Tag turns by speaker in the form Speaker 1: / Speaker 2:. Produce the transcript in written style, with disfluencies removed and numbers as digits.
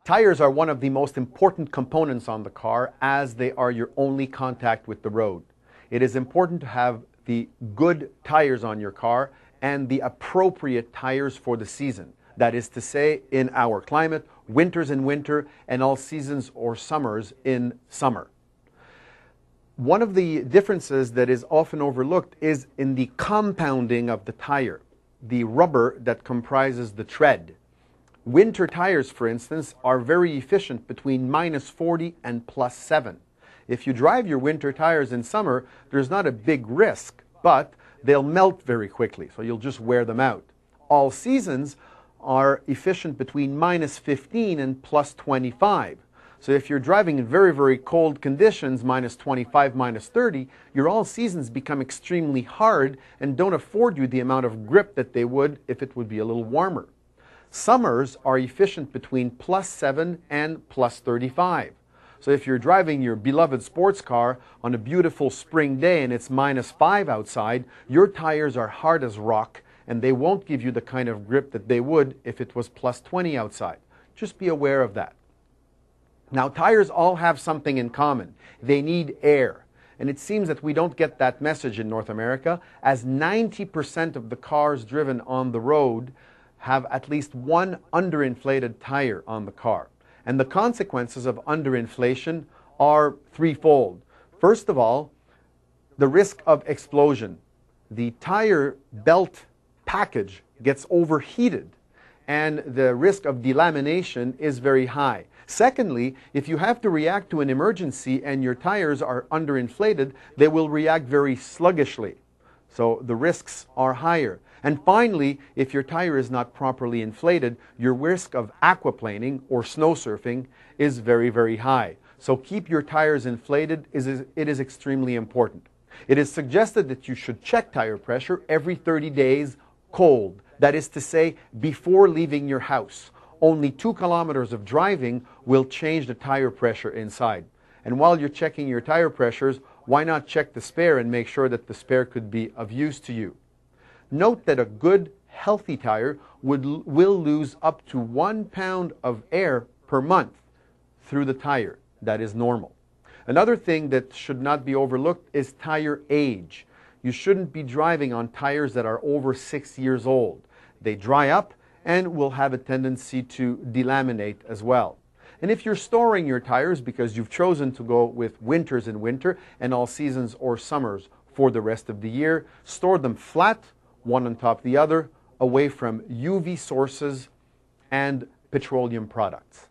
Speaker 1: Tires are one of the most important components on the car as they are your only contact with the road. It is important to have the good tires on your car and the appropriate tires for the season. That is to say, in our climate, winters in winter and all seasons or summers in summer. One of the differences that is often overlooked is in the compounding of the tire, the rubber that comprises the tread. Winter tires, for instance, are very efficient between -40 and +7. If you drive your winter tires in summer, there's not a big risk, but they'll melt very quickly, so you'll just wear them out. All seasons are efficient between -15 and +25. So if you're driving in very, very cold conditions, -25, -30, your all seasons become extremely hard and don't afford you the amount of grip that they would if it would be a little warmer. Summers are efficient between +7 and +35. So if you're driving your beloved sports car on a beautiful spring day and it's -5 outside, your tires are hard as rock and they won't give you the kind of grip that they would if it was +20 outside. Just be aware of that. Now, tires all have something in common. They need air. And it seems that we don't get that message in North America, as 90% of the cars driven on the road have at least one underinflated tire on the car. And the consequences of underinflation are threefold. First of all, the risk of explosion. The tire belt package gets overheated and the risk of delamination is very high. Secondly, if you have to react to an emergency and your tires are underinflated, they will react very sluggishly. So the risks are higher. And finally, if your tire is not properly inflated, your risk of aquaplaning or snow surfing is very, very high. So keep your tires inflated. It is extremely important. It is suggested that you should check tire pressure every 30 days cold. That is to say, before leaving your house. Only 2 kilometers of driving will change the tire pressure inside. And while you're checking your tire pressures, why not check the spare and make sure that the spare could be of use to you? Note that a good, healthy tire will lose up to 1 pound of air per month through the tire. That is normal. Another thing that should not be overlooked is tire age. You shouldn't be driving on tires that are over 6 years old. They dry up and will have a tendency to delaminate as well. And if you're storing your tires because you've chosen to go with winters in winter and all seasons or summers for the rest of the year, store them flat, one on top of the other, away from UV sources and petroleum products.